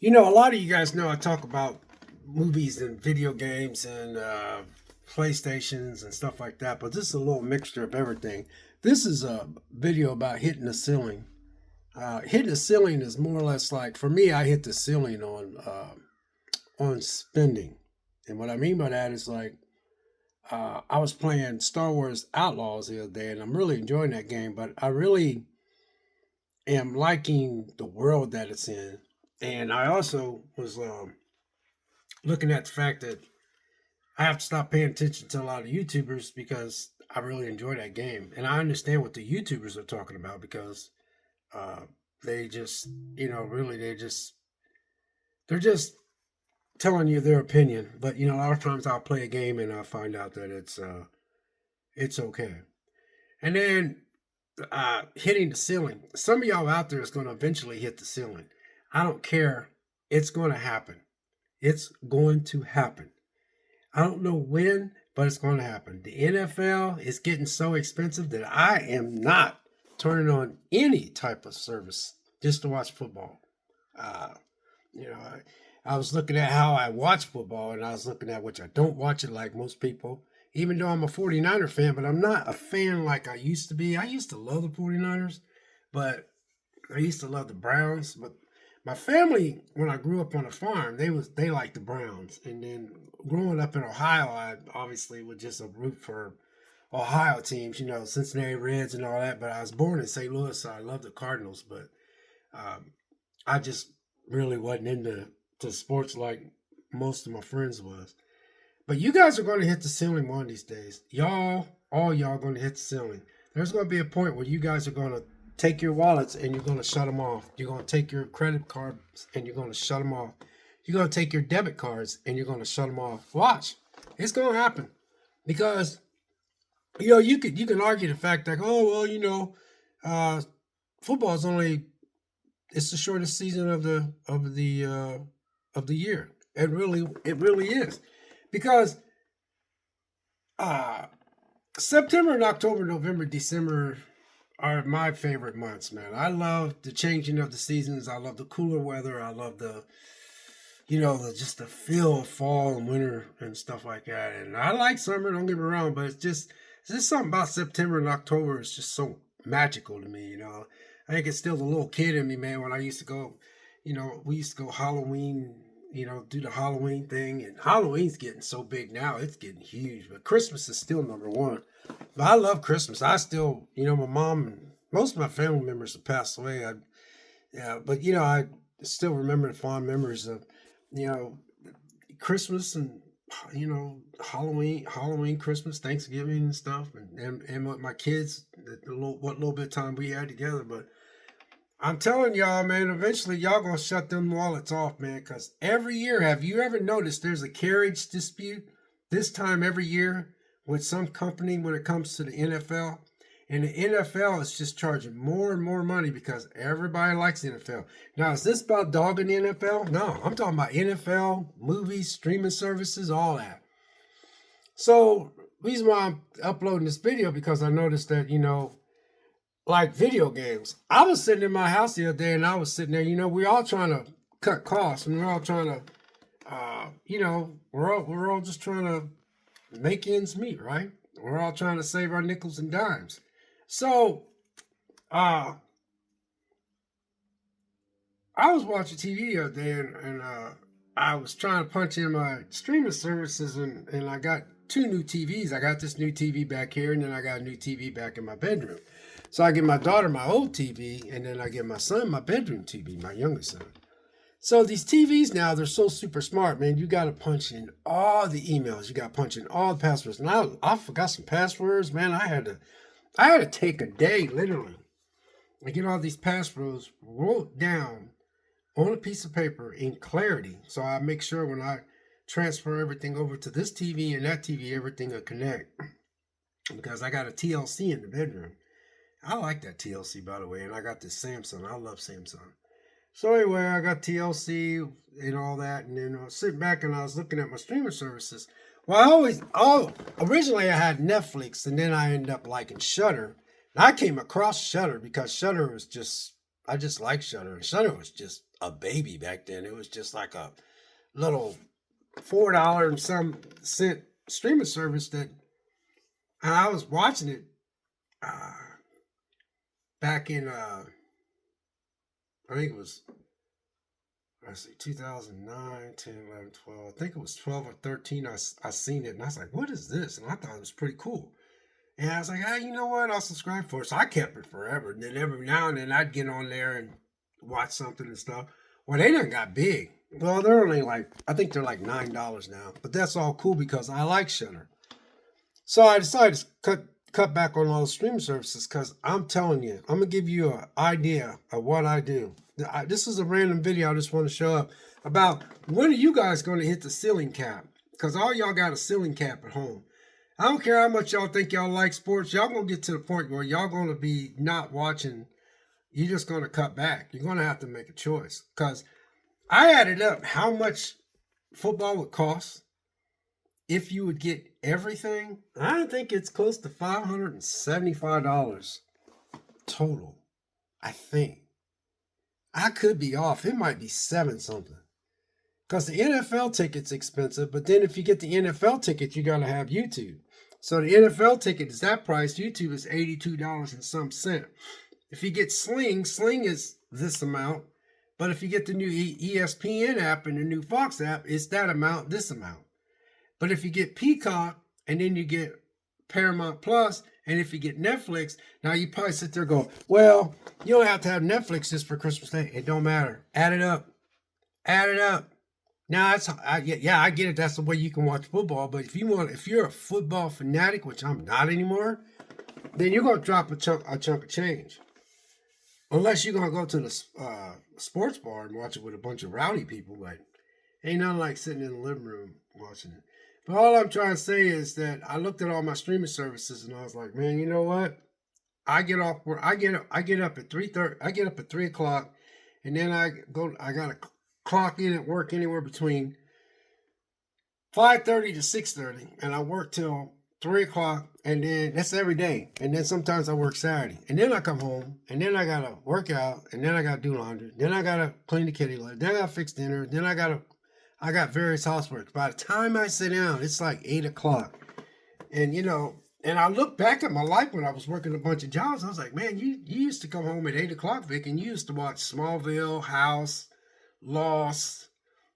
A lot of you guys know I talk about movies and video games and PlayStations and stuff like that, but this is a little mixture of everything. This is a video about hitting the ceiling. Hitting the ceiling is more or less like, for me, I hit the ceiling on spending. And what I mean by that is like, I was playing Star Wars Outlaws the other day, and I'm really enjoying that game, but I really am liking the world that it's in. And I also was looking at the fact that I have to stop paying attention to a lot of YouTubers because I really enjoy that game. And I understand what the YouTubers are talking about because uh, they just, really, they're just telling you their opinion. But, a lot of times I'll play a game and I'll find out that it's okay. And then hitting the ceiling. Some of y'all out there is going to eventually hit the ceiling. I don't care. It's going to happen. It's going to happen. I don't know when, but it's going to happen. The NFL is getting so expensive that I am not turning on any type of service just to watch football. Uh, I was looking at how I watch football and I was looking at which I don't watch it like most people, even though I'm a 49er fan, but I'm not a fan like I used to be. I used to love the 49ers, but I used to love the Browns, but my family, when I grew up on a farm, they liked the Browns. And then growing up in Ohio, I obviously would just root for Ohio teams, Cincinnati Reds and all that. But I was born in St. Louis, so I love the Cardinals. But um, I just really wasn't into to sports like most of my friends was. But you guys are going to hit the ceiling one of these days. All y'all going to hit the ceiling. There's going to be a point where you guys are going to take your wallets and you're going to shut them off. You're going to take your credit cards and you're going to shut them off. You're going to take your debit cards and you're going to shut them off. Watch. It's going to happen. Because you can argue the fact that, oh well, football is only, it's the shortest season of the year. It really is. Because uh September and October, November, December are my favorite months, man. I love the changing of the seasons. I love the cooler weather. I love just the feel of fall and winter and stuff like that. And I like summer, don't get me wrong, but it's just something about September and October is just so magical to me. I think it's still the little kid in me, man, when I used to go, we used to go Halloween, do the Halloween thing. And Halloween's getting so big now, it's getting huge. But Christmas is still number one. But I love Christmas. I still, my mom and most of my family members have passed away. Yeah, but I still remember the fond memories of, you know, Christmas and Halloween, Christmas, Thanksgiving and stuff, and with my kids, what little bit of time we had together. But I'm telling y'all, man, eventually y'all gonna shut them wallets off, man. Because every year, have you ever noticed there's a carriage dispute this time every year with some company when it comes to the NFL? And the NFL is just charging more and more money because everybody likes the NFL. Now, is this about dogging the NFL? No, I'm talking about NFL, movies, streaming services, all that. So, reason why I'm uploading this video because I noticed that, like video games. I was sitting in my house the other day and I was sitting there, we're all trying to cut costs and we're all trying to, we're all just trying to make ends meet, right? We're all trying to save our nickels and dimes. So, uh, I was watching TV the other day and I was trying to punch in my streaming services and I got two new TVs. I got this new TV back here and then I got a new TV back in my bedroom. So I give my daughter my old TV and then I give my son my bedroom TV, my youngest son. So these TVs now, they're so super smart, man. You got to punch in all the emails. You got to punch in all the passwords. And I forgot some passwords, man. I had to take a day, literally, and get all these passwords wrote down on a piece of paper in clarity. So I make sure when I transfer everything over to this TV and that TV, everything will connect. Because I got a TLC in the bedroom. I like that TLC, by the way. And I got this Samsung. I love Samsung. So anyway, I got TLC and all that. And then I was sitting back and I was looking at my streaming services. Well, originally I had Netflix and then I ended up liking Shudder. And I came across Shudder because Shudder was just I just like Shutter. And Shutter was just a baby back then. It was just like a little $4 and some cent streaming service that, and I was watching it uh, back in I think it was, let's see, 2009, 10, 11, 12. I think it was 12 or 13. I seen it and I was like, what is this? And I thought it was pretty cool. And I was like, you know what? I'll subscribe for it. So I kept it forever. And then every now and then I'd get on there and watch something and stuff. Well, they done got big. Well, they're only like, I think they're like $9 now. But that's all cool because I like Shutter. So I decided to cut back on all the streaming services because I'm telling you, I'm going to give you an idea of what I do. This is a random video I just want to show up about when are you guys going to hit the ceiling cap? Because all y'all got a ceiling cap at home. I don't care how much y'all think y'all like sports. Y'all going to get to the point where y'all going to be not watching. You're just going to cut back. You're going to have to make a choice. Because I added up how much football would cost if you would get everything. I think it's close to $575 total. I think. I could be off. It might be 7 something. Because the NFL ticket's expensive, but then if you get the NFL ticket, you got to have YouTube. So the NFL ticket is that price. YouTube is $82 and some cent. If you get Sling is this amount. But if you get the new ESPN app and the new Fox app, it's that amount, this amount. But if you get Peacock and then you get Paramount Plus, and if you get Netflix, now you probably sit there and go, well, you don't have to have Netflix just for Christmas Day. It don't matter. Add it up. Add it up. Now I get it. That's the way you can watch football. But if you're a football fanatic, which I'm not anymore, then you're gonna drop a chunk of change. Unless you're gonna go to the sports bar and watch it with a bunch of rowdy people, but ain't nothing like sitting in the living room watching it. But all I'm trying to say is that I looked at all my streaming services and I was like, man, you know what? I get up at 3:30. I get up at 3:00, and then I gotta clock in at work anywhere between 5:30 to 6:30, and I work till 3:00, and then that's every day. And then sometimes I work Saturday, and then I come home, and then I gotta work out, and then I gotta do laundry, then I gotta clean the kitty litter, then I gotta fix dinner, then I got various housework. By the time I sit down, it's like 8:00, and and I look back at my life when I was working a bunch of jobs. I was like, man, you used to come home at 8:00, Vic, and you used to watch Smallville, House, Lost.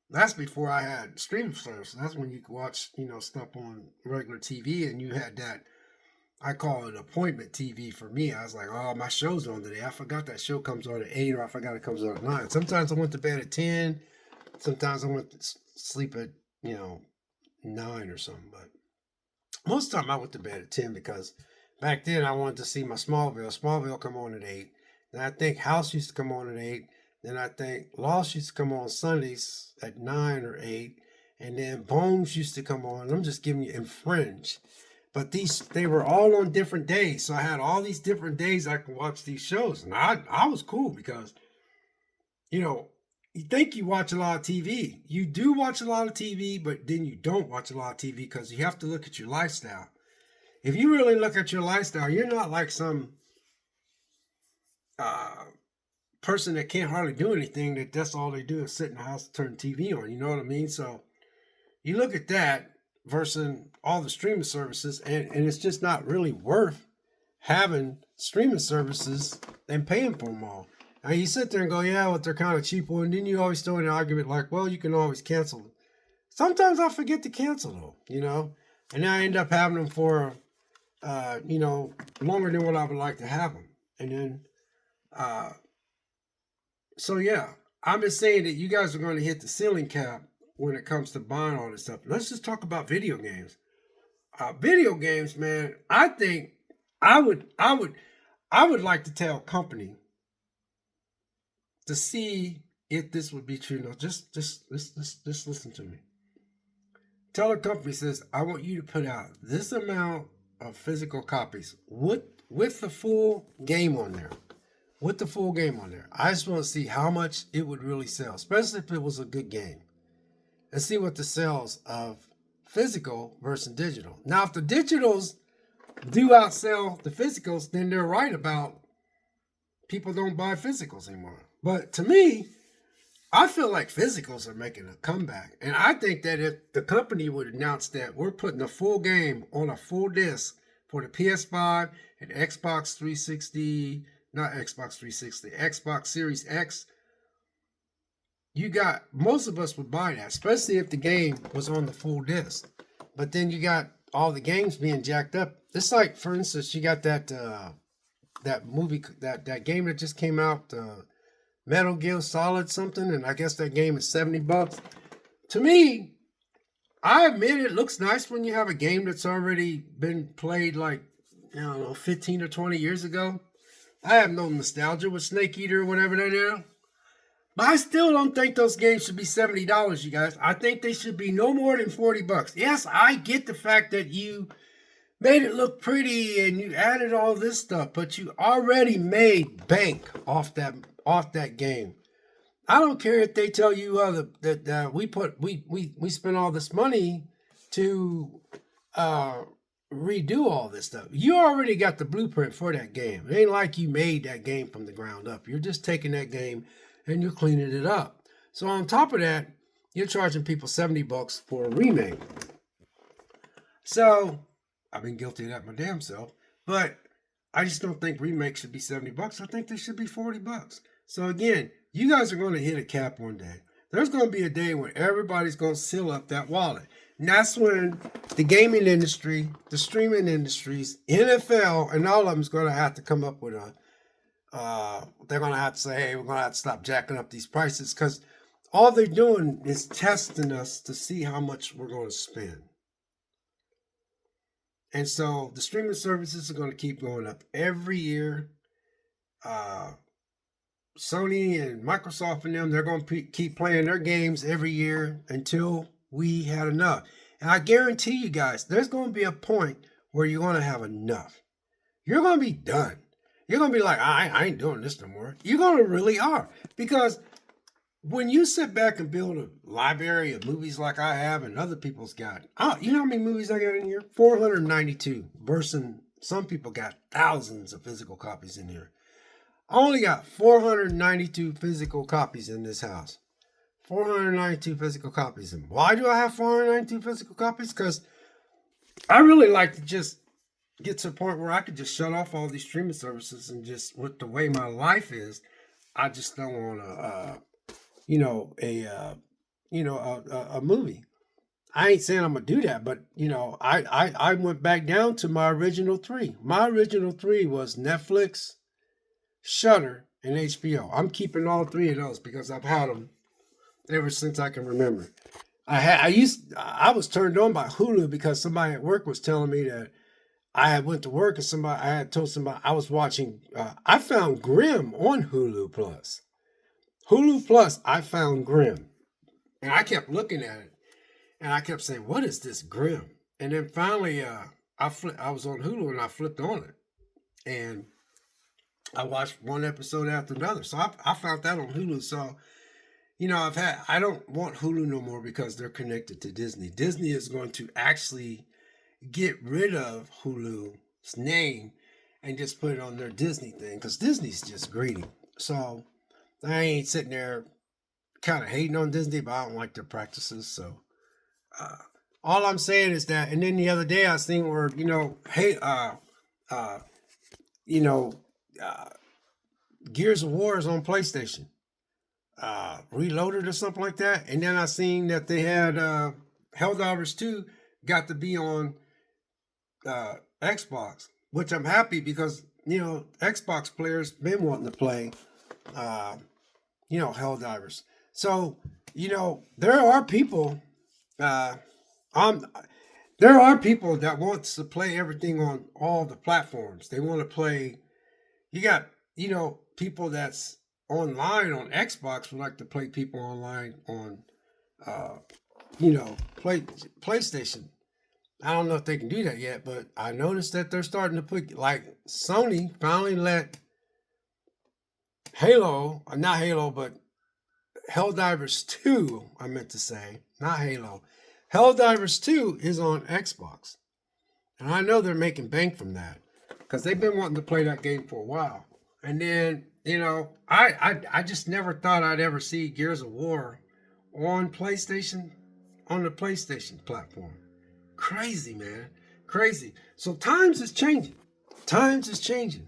That's before I had streaming service. That's when you could watch, stuff on regular TV, and you had that. I call it appointment TV for me. I was like, oh, my show's on today. I forgot that show comes on at 8, or I forgot it comes on at 9. Sometimes I went to bed at 10. Sometimes I went to sleep at 9 or something. But most of the time I went to bed at 10 because back then I wanted to see my Smallville. Smallville come on at 8. Then I think House used to come on at 8. Then I think Lost used to come on Sundays at 9 or 8. And then Bones used to come on. I'm just giving you Infringe. But they were all on different days. So I had all these different days I could watch these shows. And I was cool because, you think you watch a lot of TV. You do watch a lot of TV, but then you don't watch a lot of TV because you have to look at your lifestyle. If you really look at your lifestyle, you're not like some person that can't hardly do anything, that's all they do is sit in the house and turn TV on. You know what I mean? So you look at that versus all the streaming services, and it's just not really worth having streaming services and paying for them all. Now you sit there and go, yeah, well, they're kind of cheap, and then you always throw in an argument like, well, you can always cancel them. Sometimes I forget to cancel them, and I end up having them for, longer than what I would like to have them. And then, so yeah, I'm just saying that you guys are going to hit the ceiling cap when it comes to buying all this stuff. Let's just talk about video games. Video games, man. I think I would like to tell a company to see if this would be true. No, just listen to me. Tell a company, says, I want you to put out this amount of physical copies with the full game on there. With the full game on there. I just want to see how much it would really sell, especially if it was a good game. And see what the sales of physical versus digital. Now, if the digitals do outsell the physicals, then they're right about people don't buy physicals anymore. But to me, I feel like physicals are making a comeback. And I think that if the company would announce that we're putting a full game on a full disc for the PS5 and Xbox 360, not Xbox 360, Xbox Series X, you got, most of us would buy that, especially if the game was on the full disc. But then you got all the games being jacked up. It's like, for instance, you got that movie, that game that just came out, Metal Gear Solid something, and I guess that game is $70. To me, I admit it looks nice when you have a game that's already been played like, I don't know, 15 or 20 years ago. I have no nostalgia with Snake Eater or whatever that is. But I still don't think those games should be $70, you guys. I think they should be no more than $40. Yes, I get the fact that you made it look pretty and you added all this stuff, but you already made bank off that game. I don't care if they tell you that we spent all this money to redo all this stuff. You already got the blueprint for that game. It ain't like you made that game from the ground up. You're just taking that game and you're cleaning it up. So on top of that, you're charging people $70 for a remake. So I've been guilty of that my damn self, but I just don't think remakes should be $70. I think they should be $40. So again, you guys are going to hit a cap one day. There's going to be a day when everybody's going to seal up that wallet. And that's when the gaming industry, the streaming industries, NFL, and all of them is going to have to come up with they're going to have to say, hey, we're going to have to stop jacking up these prices, because all they're doing is testing us to see how much we're going to spend. And so the streaming services are going to keep going up every year. Sony and Microsoft and them, they're going to keep playing their games every year until we had enough. And I guarantee you guys, there's going to be a point where you're going to have enough. You're going to be done. You're going to be like, I ain't doing this no more. You're going to really are. Because when you sit back and build a library of movies like I have and other people's got, you know how many movies I got in here? 492 versus some people got thousands of physical copies in here. I only got 492 physical copies in this house. 492 physical copies. And why do I have 492 physical copies? Because I really like to just get to a point where I could just shut off all these streaming services and just, with the way my life is, I just don't want a movie. I ain't saying I'm gonna do that, but I went back down to my original three. My original three was Netflix, Shudder, and HBO. I'm keeping all three of those because I've had them ever since I can remember. I was turned on by Hulu because somebody at work was telling me that I had went to work and I had told somebody I was watching. I found Grimm on Hulu Plus. Hulu Plus, I found Grimm, and I kept looking at it, and I kept saying, "What is this Grimm?" And then finally, I was on Hulu and I flipped on it, and I watched one episode after another. So I found that on Hulu. So, I don't want Hulu no more because they're connected to Disney. Disney is going to actually get rid of Hulu's name and just put it on their Disney thing, because Disney's just greedy. So I ain't sitting there kind of hating on Disney, but I don't like their practices. So all I'm saying is that, and then the other day I seen where, Gears of War is on PlayStation, Reloaded or something like that. And then I seen that they had Helldivers 2 got to be on Xbox, which I'm happy because, Xbox players been wanting to play, Helldivers. So, there are people, there are people that wants to play everything on all the platforms. They want to play. You got, people that's online on Xbox would like to play people online on, PlayStation. I don't know if they can do that yet, but I noticed that they're starting to put, like, Sony finally let not Halo, but Helldivers 2, I meant to say, not Halo. Helldivers 2 is on Xbox. And I know they're making bank from that because they've been wanting to play that game for a while. And then I just never thought I'd ever see Gears of War on PlayStation, on the PlayStation platform. Crazy, man. Crazy. So times is changing. Times is changing.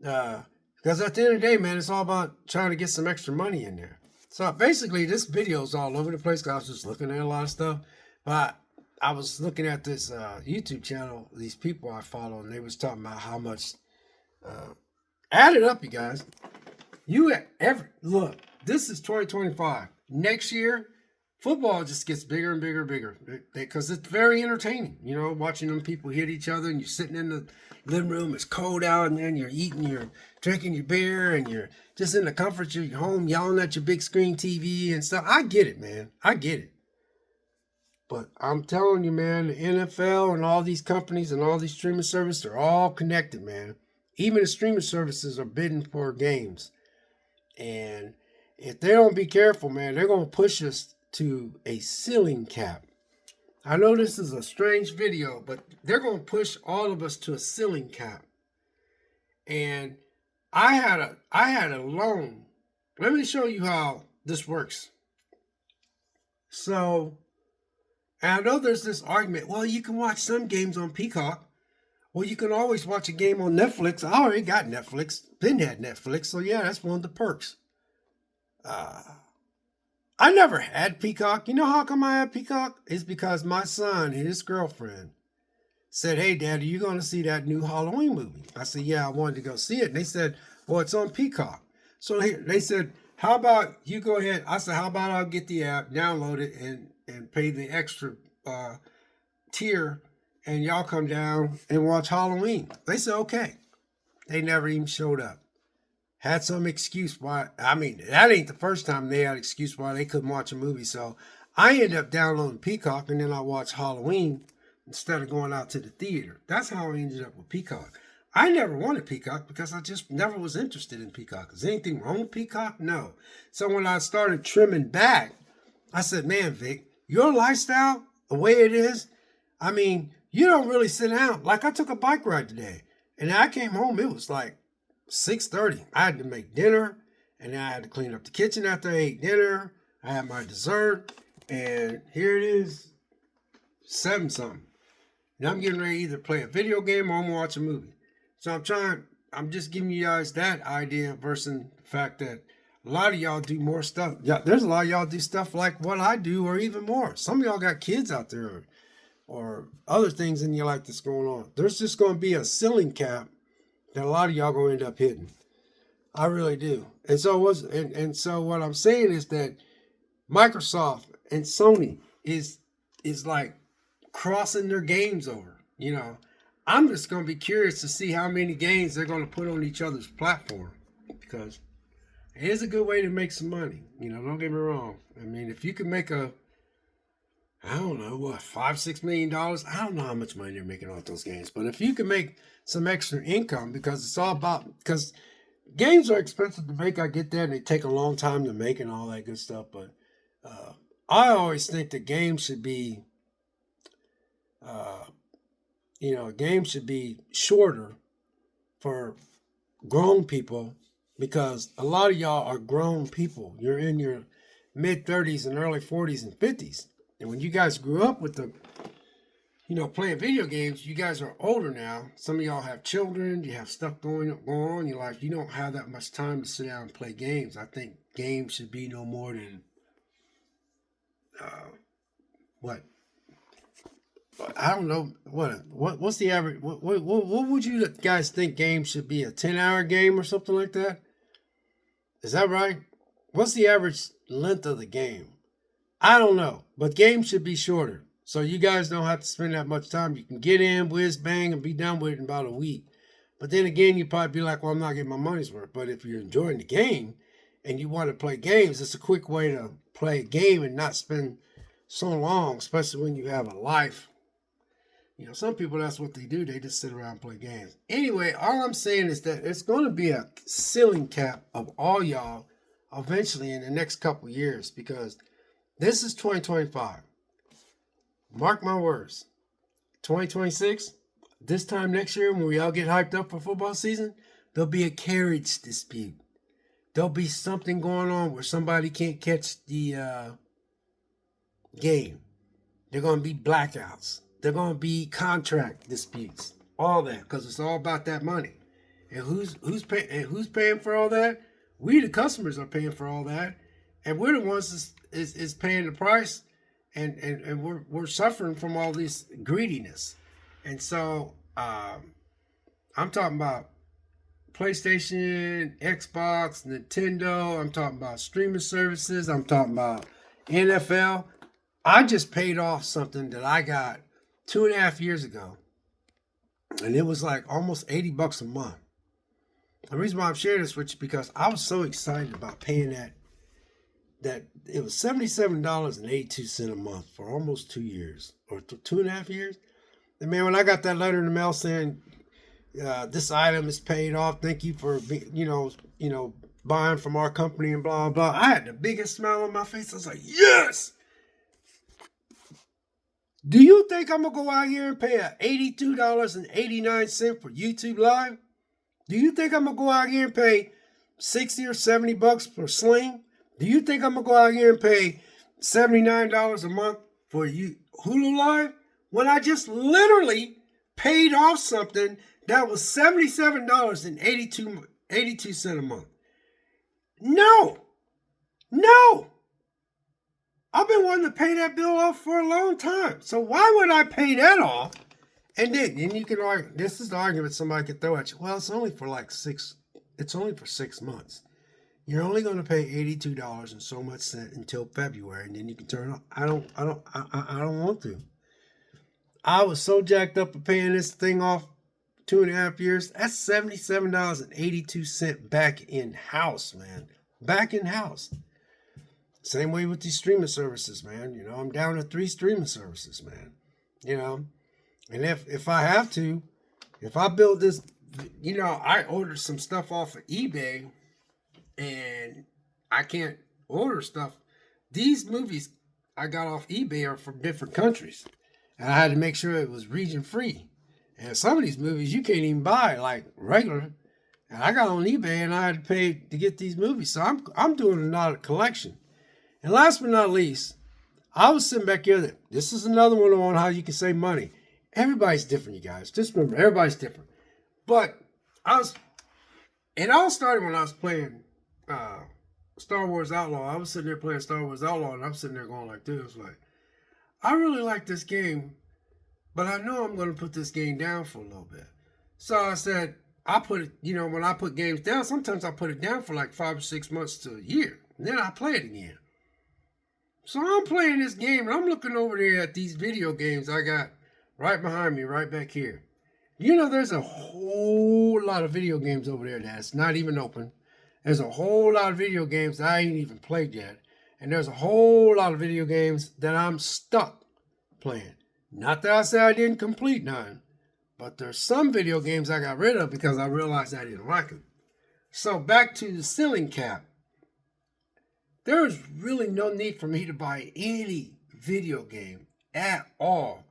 Because at the end of the day, man, it's all about trying to get some extra money in there. So basically, this video is all over the place because I was just looking at a lot of stuff. But I was looking at this YouTube channel, these people I follow, and they was talking about how much. Add it up, you guys. Look. This is 2025. Next year, football just gets bigger and bigger and bigger because it's very entertaining. Watching them people hit each other, and you're sitting in the living room. It's cold out, and then you're drinking your beer, and you're just in the comfort of your home, yelling at your big screen TV and stuff. I get it, man. I get it. But I'm telling you, man, the NFL and all these companies and all these streaming services are all connected, man. Even the streaming services are bidding for games. And if they don't be careful, man, they're going to push us to a ceiling cap. I know this is a strange video, but they're going to push all of us to a ceiling cap. And I had a loan. Let me show you how this works. So, and I know there's this argument, well, you can watch some games on Peacock. Well, you can always watch a game on Netflix. I already got Netflix. Ben had Netflix. So, yeah, that's one of the perks. I never had Peacock. You know how come I had Peacock? It's because my son and his girlfriend said, hey, Dad, are you going to see that new Halloween movie? I said, yeah, I wanted to go see it. And they said, well, it's on Peacock. So they said, how about you go ahead? I said, how about I'll get the app, download it, and pay the extra tier, and y'all come down and watch Halloween. They said, okay. They never even showed up. Had some excuse why. I mean, that ain't the first time they had an excuse why they couldn't watch a movie. So I ended up downloading Peacock, and then I watched Halloween instead of going out to the theater. That's how I ended up with Peacock. I never wanted Peacock because I just never was interested in Peacock. Is anything wrong with Peacock? No. So when I started trimming back, I said, man, Vic, your lifestyle, the way it is, I mean, you don't really sit down. Like I took a bike ride today, and I came home, it was like 6:30. I had to make dinner, and then I had to clean up the kitchen after I ate dinner. I had my dessert, and here it is, 7-something. And I'm getting ready to either play a video game or I'm gonna watch a movie. So I'm just giving you guys that idea versus the fact that a lot of y'all do more stuff. Yeah, there's a lot of y'all do stuff like what I do or even more. Some of y'all got kids out there or other things in your life that's going on. There's just going to be a ceiling cap that a lot of y'all going to end up hitting. I really do. And so what I'm saying is that Microsoft and Sony is like crossing their games over. I'm just going to be curious to see how many games they're going to put on each other's platform, because it is a good way to make some money. Don't get me wrong. I mean, if you can make I don't know, what, $5-6 million? I don't know how much money they're making off those games. But if you can make some extra income, because games are expensive to make, I get that, and they take a long time to make and all that good stuff. But I always think that games should be, games should be shorter for grown people, because a lot of y'all are grown people. You're in your mid-30s and early 40s and 50s. And when you guys grew up with playing video games, you guys are older now. Some of y'all have children. You have stuff going on in your life. You don't have that much time to sit down and play games. I think games should be no more than, I don't know. What's the average? What would you guys think games should be? A 10-hour game or something like that? Is that right? What's the average length of the game? I don't know, but games should be shorter, so you guys don't have to spend that much time. You can get in, whiz, bang, and be done with it in about a week. But then again, you probably be like, well, I'm not getting my money's worth. But if you're enjoying the game and you want to play games, it's a quick way to play a game and not spend so long, especially when you have a life. Some people, that's what they do. They just sit around and play games. Anyway, all I'm saying is that it's going to be a ceiling cap of all y'all eventually in the next couple years, because this is 2025. Mark my words. 2026, this time next year when we all get hyped up for football season, There'll be a carriage dispute. There'll be something going on where somebody can't catch the game. They're going to be blackouts. They're going to be contract disputes. All that, because it's all about that money. And who's paying for all that? We, the customers, are paying for all that, and we're the ones is paying the price, and we're suffering from all this greediness. And so I'm talking about PlayStation, Xbox, Nintendo. I'm talking about streaming services. I'm talking about NFL. I just paid off something that I got 2.5 years ago, and it was like almost $80 a month. The reason why I'm sharing this with you because I was so excited about paying that it was $77.82 a month for almost 2 years or 2.5 years. And man, when I got that letter in the mail saying this item is paid off, thank you for buying from our company and blah blah, I had the biggest smile on my face. I was like, yes. Do you think I'm gonna go out here and pay $82.89 for YouTube Live? Do you think I'm gonna go out here and pay $60 or $70 for Sling? Do you think I'm gonna go out here and pay $79 a month for Hulu Live when I just literally paid off something that was $77.82 a month? No. I've been wanting to pay that bill off for a long time. So why would I pay that off? And you can argue, this is the argument somebody could throw at you. Well, it's only for it's only for 6 months. You're only going to pay $82 and so much cent until February, and then you can turn it off. I don't want to. I was so jacked up for paying this thing off 2.5 years. That's $77.82 back in house, man. Back in house. Same way with these streaming services, man. I'm down to 3 streaming services, man. And if I have to, if I build this, I ordered some stuff off of eBay and I can't order stuff. These movies I got off eBay are from different countries. And I had to make sure it was region free. And some of these movies you can't even buy like regular. And I got on eBay and I had to pay to get these movies. So I'm doing a lot of collection. And last but not least, I was sitting back here. This is another one on how you can save money. Everybody's different, you guys. Just remember, everybody's different. But it all started when I was playing Star Wars Outlaw. I was sitting there playing Star Wars Outlaw, and I'm sitting there going like this, like, I really like this game, but I know I'm going to put this game down for a little bit. So I said, I put it, when I put games down, sometimes I put it down for like 5 or 6 months to a year. And then I play it again. So I'm playing this game, and I'm looking over there at these video games I got right behind me, right back here. There's a whole lot of video games over there that's not even open. There's a whole lot of video games that I ain't even played yet. And there's a whole lot of video games that I'm stuck playing. Not that I say I didn't complete none, but there's some video games I got rid of because I realized I didn't like them. So back to the ceiling cap. There is really no need for me to buy any video game at all.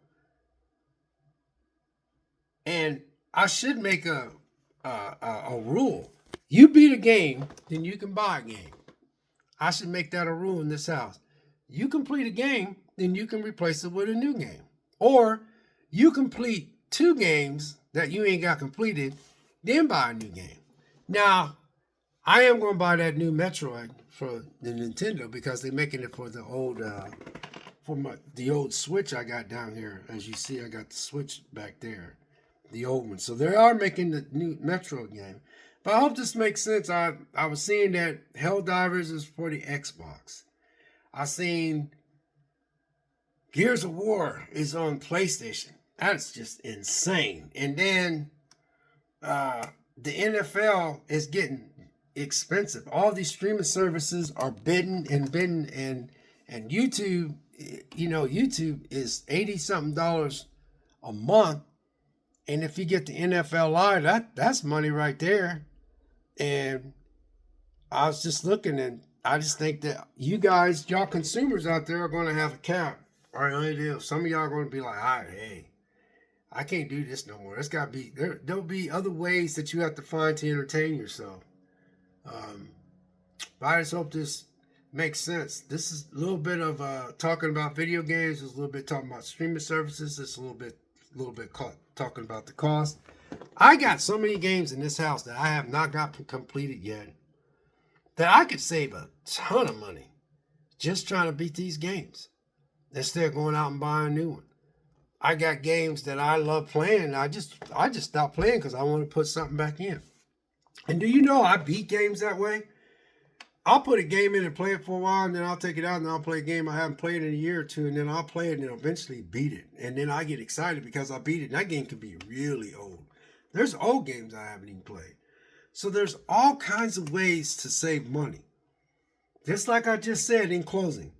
And I should make a rule. You beat a game, then you can buy a game. I should make that a rule in this house. You complete a game, then you can replace it with a new game. Or you complete 2 games that you ain't got completed, then buy a new game. Now, I am going to buy that new Metroid for the Nintendo because they're making it for the old the old Switch I got down here. As you see, I got the Switch back there, the old one. So they are making the new Metroid game. But I hope this makes sense. I was seeing that Helldivers is for the Xbox. I seen Gears of War is on PlayStation. That's just insane. And then the NFL is getting expensive. All these streaming services are bidding and YouTube, YouTube is $80-something a month. And if you get the NFL Live, that's money right there. And I was just looking, and I just think that y'all consumers out there are going to have a cap. All right, some of y'all are going to be like, all right, hey, I can't do this no more. There's got to be there'll be other ways that you have to find to entertain yourself. Um, but I just hope this makes sense. This is a little bit of talking about video games. It's a little bit talking about streaming services. It's a little bit talking about the cost. I got so many games in this house that I have not got completed yet that I could save a ton of money just trying to beat these games instead of going out and buying a new one. I got games that I love playing. I just stopped playing because I want to put something back in. And do you know I beat games that way? I'll put a game in and play it for a while, and then I'll take it out and I'll play a game I haven't played in a year or two, and then I'll play it and eventually beat it. And then I get excited because I beat it. And that game could be really old. There's old games I haven't even played. So there's all kinds of ways to save money. Just like I just said in closing,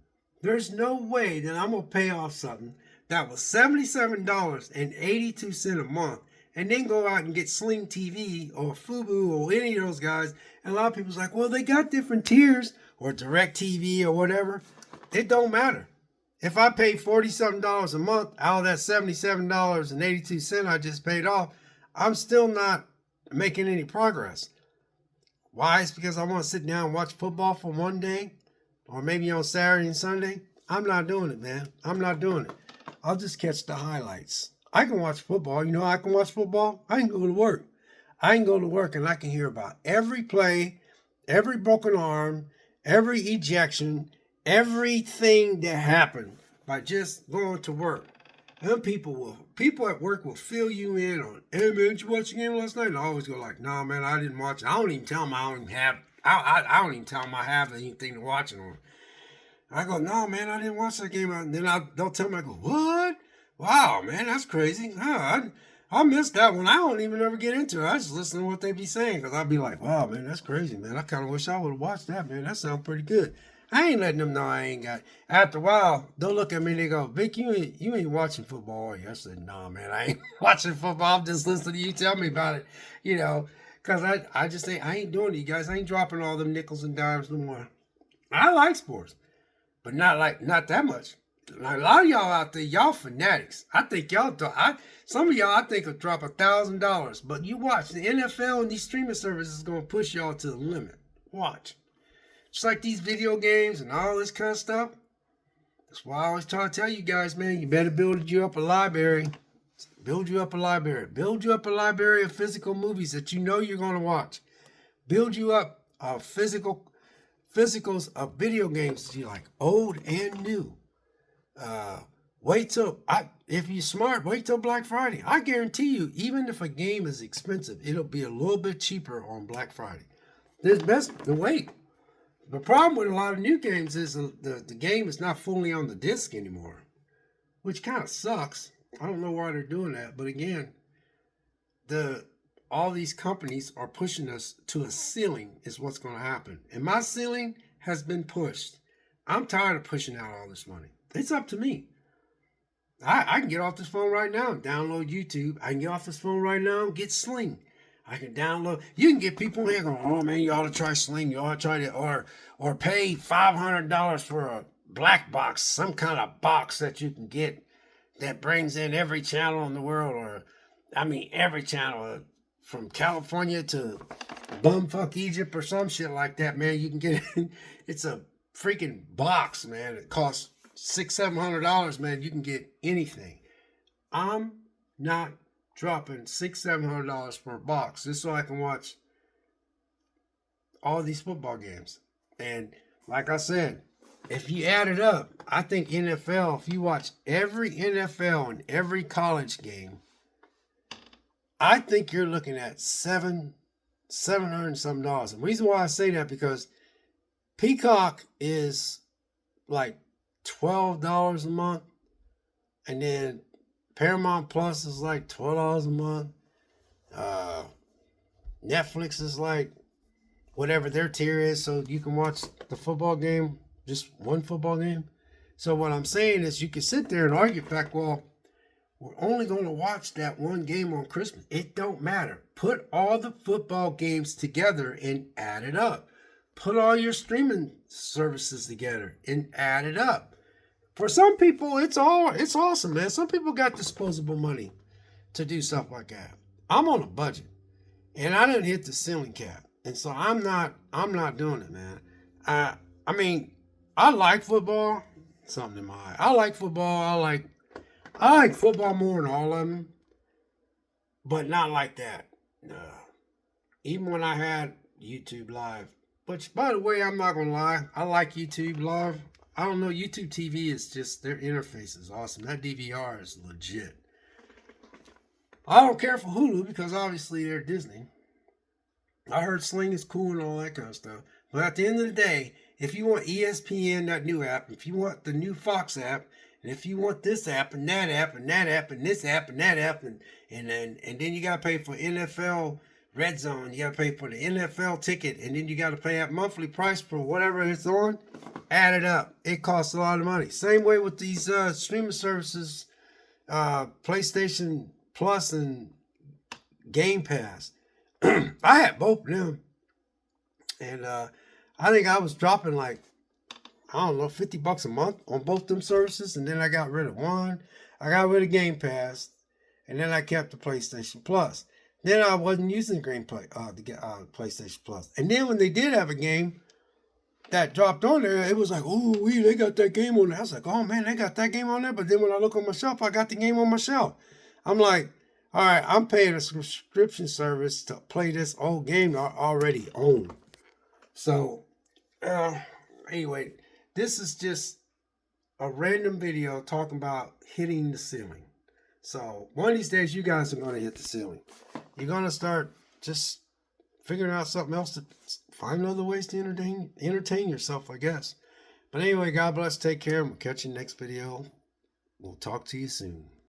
there's no way that I'm going to pay off something that was $77.82 a month and then go out and get Sling TV or Fubu or any of those guys. And a lot of people's like, well, they got different tiers or Direct TV or whatever. It don't matter. If I pay $47 a month out of that $77.82 I just paid off, I'm still not making any progress. Why? It's because I want to sit down and watch football for one day or maybe on Saturday and Sunday. I'm not doing it, man. I'm not doing it. I'll just catch the highlights. I can watch football. You know how I can watch football? I can go to work. I can go to work and I can hear about every play, every broken arm, every ejection, everything that happened by just going to work. And people at work will fill you in on, hey man, did you watch the game last night? And I always go like, nah man, I didn't watch it. I don't even tell them I don't even tell them I have anything to watch it on. I go, no man, I didn't watch that game. And then they'll tell me, I go, what? Wow, man, that's crazy. I missed that one. I don't even ever get into it. I just listen to what they be saying because I'll be like, wow, man, that's crazy, man. I kind of wish I would have watched that, man. That sounds pretty good. I ain't letting them know I ain't got. After a while, they'll look at me and they go, Vic, you ain't watching football, are you? I said, nah, man, I ain't watching football. I'm just listening to you tell me about it, because I just say I ain't doing it, you guys. I ain't dropping all them nickels and dimes no more. I like sports, but not that much. Like a lot of y'all out there, y'all fanatics. I think some of y'all I think will drop $1,000. But you watch, the NFL and these streaming services is gonna push y'all to the limit. Watch. Just like these video games and all this kind of stuff. That's why I always try to tell you guys, man, you better build you up a library. Build you up a library. Build you up a library of physical movies that you know you're gonna watch. Build you up physicals of video games that you like, old and new. If you're smart, wait till Black Friday. I guarantee you, even if a game is expensive, it'll be a little bit cheaper on Black Friday. There's best to wait. The problem with a lot of new games is the game is not fully on the disc anymore, which kind of sucks. I don't know why they're doing that, but again, all these companies are pushing us to a ceiling is what's going to happen. And my ceiling has been pushed. I'm tired of pushing out all this money. It's up to me. I can get off this phone right now and download YouTube. I can get off this phone right now and get Sling. I can download. You can get people in here going, oh man, you ought to try Sling. You ought to try it. Or pay $500 for a black box, some kind of box that you can get that brings in every channel in the world. Every channel from California to bumfuck Egypt or some shit like that, man. You can get it. It's a freaking box, man. It costs $600-700, man. You can get anything. I'm not dropping $600-700 for a box just so I can watch all these football games. And like I said, if you add it up, I think NFL, if you watch every NFL and every college game, I think you're looking at $700 and some dollars. And the reason why I say that because Peacock is like $12 a month, and then Paramount Plus is like $12 a month. Netflix is like whatever their tier is, so you can watch the football game, just one football game. So what I'm saying is you can sit there and argue back, well, we're only going to watch that one game on Christmas. It don't matter. Put all the football games together and add it up. Put all your streaming services together and add it up. For some people, it's awesome, man. Some people got disposable money. to do stuff like that. I'm on a budget, and I didn't hit the ceiling cap, and so I'm not doing it, man. I mean, I like football. Something in my eye. I like football. I like football more than all of them, but not like that. No. Even when I had YouTube Live, which, by the way, I'm not gonna lie, I like YouTube Live. I don't know, YouTube TV is just, their interface is awesome. That DVR is legit. I don't care for Hulu because obviously they're Disney. I heard Sling is cool and all that kind of stuff. But at the end of the day, if you want ESPN, that new app, if you want the new Fox app, and if you want this app and that app and that app and this app and that app and then you gotta pay for NFL Red Zone, you gotta pay for the NFL ticket, and then you gotta pay that monthly price for whatever it's on. Add it up. It costs a lot of money. Same way with these streaming services, PlayStation Plus and Game Pass. I had both of them, and I think I was dropping like, I don't know, $50 a month on both them services, and then I got rid of one. I got rid of Game Pass, and then I kept the PlayStation Plus. Then I wasn't using PlayStation Plus, and then when they did have a game that dropped on there, it was like, oh, they got that game on there. I was like, oh man, they got that game on there. But then when I look on my shelf, I got the game on my shelf. I'm like, all right, I'm paying a subscription service to play this old game I already own. So, anyway, this is just a random video talking about hitting the ceiling. So, one of these days, you guys are going to hit the ceiling. You're going to start just figuring out something else to find other ways to entertain yourself, I guess. But anyway, God bless. Take care. And we'll catch you next video. We'll talk to you soon.